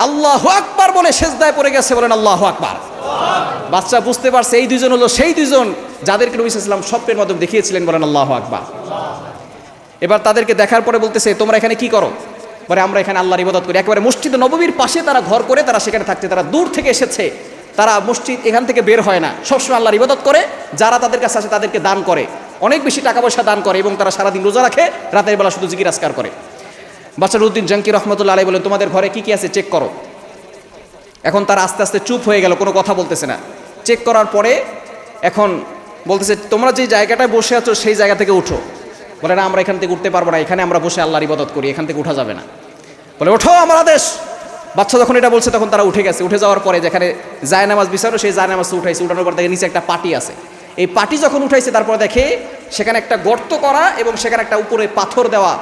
আল্লাহু আকবার বলে সেজদায় পড়ে গেছে। বলেন আল্লাহু আকবার। বাচ্চা বুঝতে পারছে এই দুইজন হলো সেই দুইজন যাদেরকে নবী সাল্লাল্লাহু আলাইহি ওয়াসাল্লাম স্বপ্নের মাধ্যমে দেখিয়েছিলেন। বলেন আল্লাহু আকবার। এবার তাদেরকে দেখার পরে বলতেছে তোমরা এখানে কি করো? বলে আমরা এখানে আল্লাহর ইবাদত করি। একেবারে মসজিদ নববীর পাশে তারা ঘর করে তারা সেখানে থাকছে, তারা দূর থেকে এসেছে, তারা মসজিদ এখান থেকে বের হয় না, সবসময় আল্লাহর ইবাদত করে। যারা তাদের কাছে আসে তাদেরকে দান করে, অনেক বেশি টাকা পয়সা দান করে, এবং তারা সারাদিন রোজা রাখে, রাতের বেলা শুধু জিকির আজকার করে। বাচ্চা নুরউদ্দিন জাঙ্কি রহমতুল্লাহ আলাইহি বলেন তোমাদের ঘরে কি কি আছে চেক করো। এখন তারা আস্তে আস্তে চুপ হয়ে গেল, কোনো কথা বলতেছে না। চেক করার পরে এখন বলতেছে তোমরা যে জায়গাটায় বসে আছো সেই জায়গা থেকে উঠো। বলে না আমরা এখান থেকে উঠতে পারবো না, এখানে আমরা বসে আল্লাহর ইবাদত করি, এখান থেকে উঠা যাবে না। বলে ওঠো আমার আদেশ। বাচ্চা যখন এটা বলছে তখন তারা উঠে গেছে। উঠে যাওয়ার পরে যেখানে জায়নামাজ বিছানো সেই জায়নামাজ উঠাইছে। উঠানোর পর দেখে নিচে একটা পাটি আছে। এই পাটি যখন উঠাইছে তারপর দেখে সেখানে একটা গর্ত করা এবং সেখানে একটা উপরে পাথর দেওয়া,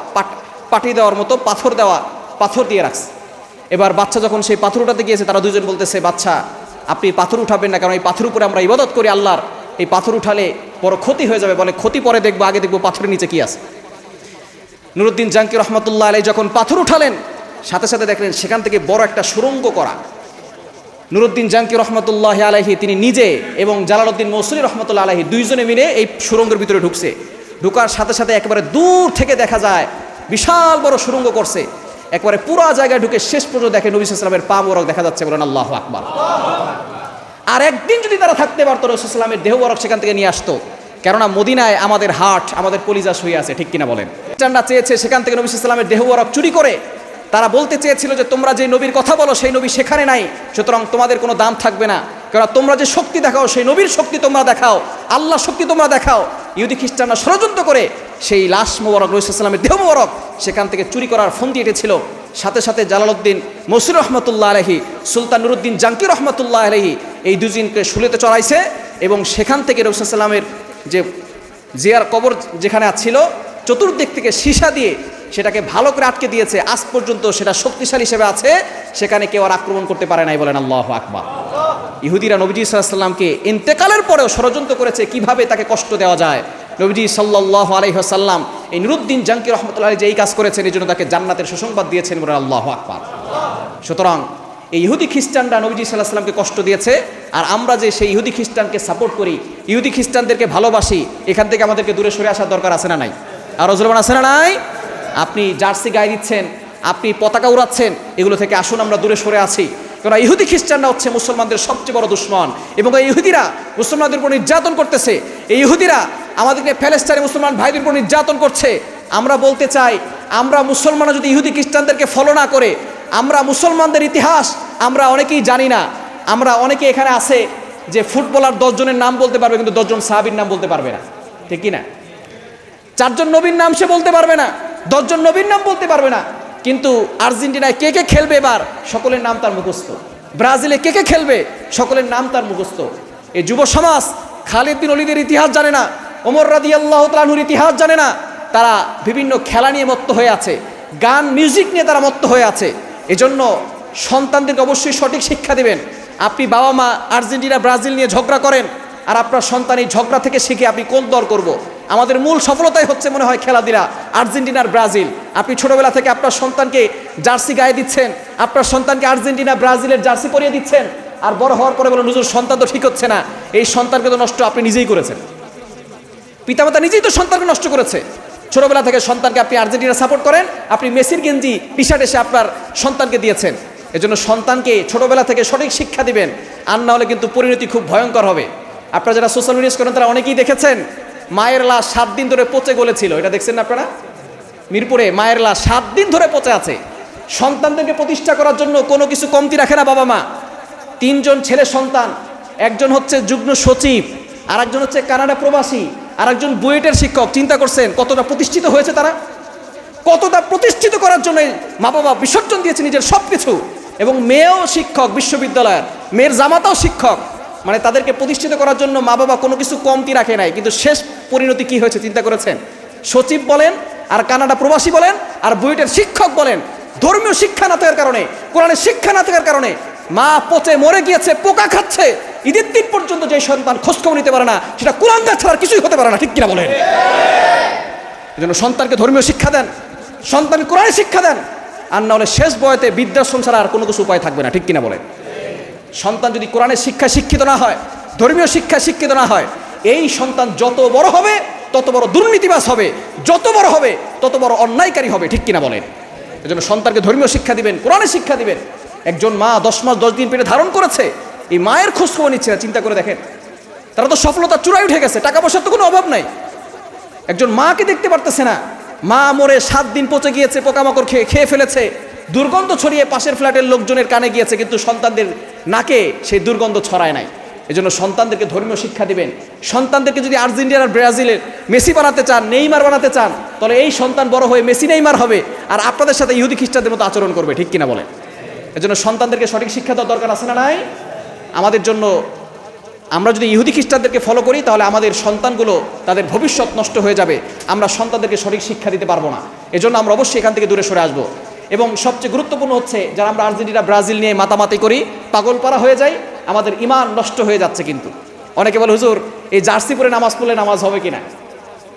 পাটি দেওয়ার মতো পাথর দেওয়া, পাথর দিয়ে রাখছে। এবার বাচ্চা যখন সেই পাথর উঠাতে গিয়েছে তারা দুজন বলতেছে বাচ্চা আপনি পাথর উঠাবেন না, কারণ এই পাথর উপরে আমরা ইবাদত করি আল্লাহর, এই পাথর উঠালে বড় ক্ষতি হয়ে যাবে। বলে ক্ষতি পরে দেখবো, আগে দেখবো পাথরের নিচে কি আছে। নুরউদ্দিন জাঙ্কি রহমতুল্লাহ আলাইহি যখন পাথর উঠালেন সাথে সাথে দেখলেন সেখান থেকে বড় একটা সুড়ঙ্গ করা। নুরউদ্দিন জাঙ্কি রহমতুল্লাহ আলাইহি তিনি নিজে এবং জালালউদ্দিন মৌসুলী রহমতুল্লাহ আলাইহি দুইজনে মিলে এই সুড়ঙ্গের ভিতরে ঢুকছে। ঢুকার সাথে সাথে একেবারে দূর থেকে দেখা যায় বিশাল বড় সুড়ঙ্গ করছে। একবারে পুরো জায়গায় ঢুকে শেষ পর্যন্ত দেখে নবী সাল্লাল্লাহু আলাইহি ওয়াসাল্লামের পা মোবারক দেখা যাচ্ছে। বলেন আল্লাহু আকবার। আর একদিন যদি তারা থাকতে পারতো রাসূল সাল্লাল্লাহু আলাইহি ওয়াসাল্লামের দেহ মোবারক সেখান থেকে নিয়ে আসতো, কেননা মদিনায় আমাদের হাট, আমাদের কলিজা শুয়ে আছে, ঠিক কিনা বলেন? খ্রিস্টানরা চেয়েছে সেখান থেকে নবী সাল্লাল্লাহু আলাইহি ওয়াসাল্লামের দেহ মোবারক চুরি করে। তারা বলতে চেয়েছিল যে তোমরা যে নবীর কথা বলো সেই নবী সেখানে নাই, সুতরাং তোমাদের কোনো দাম থাকবে না, কারণ তোমরা যে শক্তি দেখাও সেই নবীর শক্তি তোমরা দেখাও, আল্লাহর শক্তি তোমরা দেখাও। ইহুদি খ্রিস্টানরা ষড়যন্ত্র করে সেই লাশ মোবারক নবী সাল্লাল্লাহু আলাইহি ওয়াসাল্লামের দেহ মোবারক সেখান থেকে চুরি করার ফন্দি এঁটেছিল। সাথে সাথে জালালউদ্দিন মৌসুলী রহমতুল্লাহ আলাইহি, সুলতান নুরউদ্দিন জাঙ্কি রহমতুল্লাহ আলাইহি এই দুজনকে শুলিতে চড়াইছে এবং সেখান থেকে নবী সাল্লাল্লাহু আলাইহি ওয়াসাল্লামের যে জিয়ার কবর যেখানে ছিল চতুর্দিক থেকে সীসা দিয়ে সেটাকে ভালো করে আটকে দিয়েছে। আজ পর্যন্ত সেটা শক্তিশালী হিসেবে আছে, সেখানে কেউ আর আক্রমণ করতে পারে নাই। বলেন আল্লাহু আকবার। ইহুদিরা নবীজি সাল্লাল্লাহু আলাইহি ওয়াসাল্লামকে ইন্তেকালের পরেও ষড়যন্ত্র করেছে কিভাবে তাকে কষ্ট দেওয়া যায়। নবীজি সাল্লাল্লাহু আলাইহি ওয়াসাল্লাম এই নুরউদ্দিন জাঙ্কি রহমতুল্লাহ আলাইহি যে এই কাজ করেছেন এই জন্য তাকে জান্নাতের সুসংবাদ দিয়েছেন। বলেন আল্লাহু আকবার। সুতরাং এই ইহুদি খ্রিস্টানরা নবীজি সাল্লাল্লাহু আলাইহি ওয়াসাল্লামকে কষ্ট দিয়েছে, আর আমরা যে সেই ইহুদি খ্রিস্টানকে সাপোর্ট করি, ইহুদি খ্রিস্টানদেরকে ভালোবাসি, এখান থেকে আমাদেরকে দূরে সরে আসার দরকার আছে না নাই? আর জোরবান আছে না নাই? আপনি জার্সি গায়ে দিচ্ছেন, আপনি পতাকা উড়াচ্ছেন, এগুলো থেকে আসুন আমরা দূরে সরে আছি। কারণ ইহুদি খ্রিস্টানরা হচ্ছে মুসলমানদের সবচেয়ে বড় দুশমন, এবং এই ইহুদিরা মুসলমানদের উপর নির্যাতন করতেছে। এই ইহুদিরা আমাদেরকে প্যালেস্টাইনে মুসলমান ভাইদের উপর নির্যাতন করছে। আমরা বলতে চাই, আমরা মুসলমানরা যদি ইহুদি খ্রিস্টানদেরকে ফলো না করে, আমরা মুসলমানদের ইতিহাস আমরা অনেকেই জানি না। আমরা অনেকে এখানে আছে যে ফুটবলার 10 জনের নাম বলতে পারবে, কিন্তু 10 জন সাহাবীর নাম বলতে পারবে না, ঠিক কি না? 4 জন নবীর নাম সে বলতে পারবে না, 10 জন নবীর নাম বলতে পারবে না। কিন্তু আর্জেন্টিনায় কে কে খেলবে এবার সকলের নাম তার মুখস্থ। ব্রাজিলে কে কে খেলবে সকলের নাম তার মুখস্থ। এই যুব সমাজ খালিদ বিন ওলীদের ইতিহাস জানে না, ওমর রাদিয়াল্লাহু তাআলা আনহুর ইতিহাস জানে না। তারা বিভিন্ন খেলা নিয়ে মত্ত হয়ে আছে, গান মিউজিক নিয়ে তারা মত্ত হয়ে আছে। এজন্য সন্তানদেরকে অবশ্যই সঠিক শিক্ষা দিবেন। আপনি বাবা মা আর্জেন্টিনা ব্রাজিল নিয়ে ঝগড়া করেন, আর আপনার সন্তান এই ঝগড়া থেকে শিখে আপনি কোন দল করব। আমাদের মূল সফলতাই হচ্ছে মনে হয় খেলাধুলা, আর্জেন্টিনার ব্রাজিল। আপনি ছোটবেলা থেকে আপনার সন্তানকে জার্সি গায়ে দিচ্ছেন, আপনার সন্তানকে আর্জেন্টিনা ব্রাজিলের জার্সি পরিয়ে দিচ্ছেন, আর বড় হওয়ার পরে বলেন হুজুর সন্তান তো ঠিক হচ্ছে না। এই সন্তানকে তো নষ্ট আপনি নিজেই করেছেন, পিতামাতা নিজেই তো সন্তানকে নষ্ট করেছে। ছোটবেলা থেকে সন্তানকে আপনি আর্জেন্টিনা সাপোর্ট করেন, আপনি মেসির গেঞ্জি টি শার্ট এসে আপনার সন্তানকে দিয়েছেন। এজন্য সন্তানকে ছোটবেলা থেকে সঠিক শিক্ষা দিবেন, আর না হলে কিন্তু পরিণতি খুব ভয়ঙ্কর হবে। আপনারা যারা সোশ্যাল মিডিয়া করেন তারা অনেকেই দেখেছেন মায়ের লাশ 7 দিন ধরে পচে গলেছিল, এটা দেখছেন না আপনারা? মিরপুরে মায়ের লাশ 7 দিন ধরে পচে আছে। সন্তানদেরকে প্রতিষ্ঠা করার জন্য কোনো কিছু কমতি রাখে না বাবা মা। 3 জন ছেলে সন্তান, একজন হচ্ছে যুগ্ম সচিব, আর একজন হচ্ছে কানাডা প্রবাসী, আর একজন বুয়েটের শিক্ষক। চিন্তা করছেন কতটা প্রতিষ্ঠিত হয়েছে তারা? কতটা প্রতিষ্ঠিত করার জন্য মা বাবা বিসর্জন দিয়েছে নিজের সব কিছু। এবং মেয়েও শিক্ষক বিশ্ববিদ্যালয়ের, মেয়ের জামাতাও শিক্ষক। মানে তাদেরকে প্রতিষ্ঠিত করার জন্য মা বাবা কোনো কিছু কমতি রাখে নাই। কিন্তু শেষ পরিণতি কি হয়েছে চিন্তা করেছেন? সচিব বলেন, আর কানাডা প্রবাসী বলেন, আর বুয়েটের শিক্ষক বলেন, ধর্মীয় শিক্ষা না থাকার কারণে, কোরআনের শিক্ষা না থাকার কারণে মা পচে মরে গিয়েছে, পোকা খাচ্ছে। ঈদের দিন পর্যন্ত যে সন্তান খোঁজখবর নিতে পারে না, সেটা কোরআন ছাড়া কিছুই হতে পারে না, ঠিক কিনা বলেন? এজন্য সন্তানকে ধর্মীয় শিক্ষা দেন, সন্তানকে কোরআনের শিক্ষা দেন, আর না হলে শেষ বয়সে বৃদ্ধাশ্রম ছাড়া আর কোনো কিছু উপায় থাকবে না, ঠিক কিনা বলেন? সন্তান যদি কোরআনের শিক্ষায় শিক্ষিত না হয়, ধর্মীয় শিক্ষায় শিক্ষিত না হয়, এই সন্তান যত বড় হবে তত বড় দুর্নীতিবাজ হবে, যত বড় হবে তত বড় অন্যায়কারী হবে, ঠিক কিনা বলেন? এজন্য সন্তানকে ধর্মীয় শিক্ষা দিবেন, কোরআনের শিক্ষা দিবেন। একজন মা 10 মাস 10 দিন পেটে ধারণ করেছে, এই মায়ের খোঁজ খবর নিচ্ছে না। চিন্তা করে দেখেন, তারা তো সফলতার চূড়ায় উঠে গেছে, টাকা পয়সার তো কোনো অভাব নাই। একজন মাকে দেখতে পারতেছে না, মা মরে 7 দিন পচে গিয়েছে, পোকামাকড় খেয়ে ফেলেছে, দুর্গন্ধ ছড়িয়ে পাশের ফ্ল্যাটের লোকজনের কানে গিয়েছে, কিন্তু সন্তানদের নাকে সেই দুর্গন্ধ ছড়ায় নাই। এজন্য সন্তানদেরকে ধর্মীয় শিক্ষা দিবেন। সন্তানদেরকে যদি আর্জেন্টিনা আর ব্রাজিলের মেসি বানাতে চান, নেইমার বানাতে চান, তাহলে এই সন্তান বড় হয়ে মেসি নেইমার হবে, আর আপনাদের সাথে ইহুদি খ্রিস্টানদের মতো আচরণ করবে, ঠিক কিনা বলেন? এজন্য সন্তানদেরকে সঠিক শিক্ষা দেওয়ার দরকার আছে না নাই? আমাদের জন্য আমরা যদি ইহুদি খ্রিস্টানদেরকে ফলো করি, তাহলে আমাদের সন্তানগুলো, তাদের ভবিষ্যৎ নষ্ট হয়ে যাবে। আমরা সন্তানদেরকে সঠিক শিক্ষা দিতে পারবো না। এজন্য আমরা অবশ্যই এখান থেকে দূরে সরে আসবো। এবং সবচেয়ে গুরুত্বপূর্ণ হচ্ছে, যারা আমরা আর্জেন্টিনা ব্রাজিল নিয়ে মাতামাতি করি, পাগলপাড়া হয়ে যাই, আমাদের ঈমান নষ্ট হয়ে যাচ্ছে। কিন্তু অনেকে বলে, হুজুর এই জার্সি পরে নামাজ পড়লে নামাজ হবে কিনা,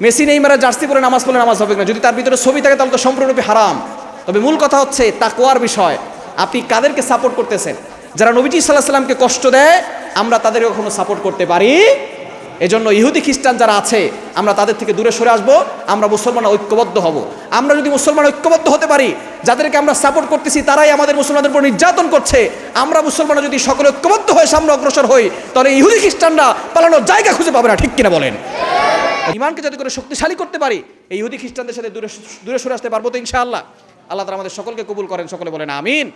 মেসি নেইমারের জার্সি পরে নামাজ পড়লে নামাজ হবে কিনা, যদি তার ভিতরে ছবি থাকে তাহলে তো সম্পূর্ণরূপে হারাম। তবে মূল কথা হচ্ছে তাকওয়ার বিষয়। আপনি কাদেরকে সাপোর্ট করতেছেন? যারা নবীজি সাল্লাল্লাহু আলাইহি ওয়াসাল্লামকে কষ্ট দেয়, আমরা তাদের কখনো সাপোর্ট করতে পারি? এজন্য ইহুদি খ্রিস্টান যারা আছে, আমরা তাদের থেকে দূরে সরে আসবো। আমরা মুসলমান ঐক্যবদ্ধ হব। আমরা যদি মুসলমান ঐক্যবদ্ধ হতে পারি, যাদেরকে আমরা সাপোর্ট করতেছি তারাই আমাদের মুসলমানদের উপর নির্যাতন করছে, আমরা মুসলমানরা যদি সকলে ঐক্যবদ্ধ হয়ে সামনে অগ্রসর হই, তাহলে ইহুদি খ্রিস্টানরা পালানোর জায়গা খুঁজে পাবে না, ঠিক কিনা বলেন? ঈমানকে যাতে করে শক্তিশালী করতে পারি, এই ইহুদি খ্রিস্টানদের সাথে দূরে সরে আসতে পারবো তো ইনশাআল্লাহ। আল্লাহ তাআলা আমাদের সকলকে কবুল করেন, সকলে বলেন আমিন।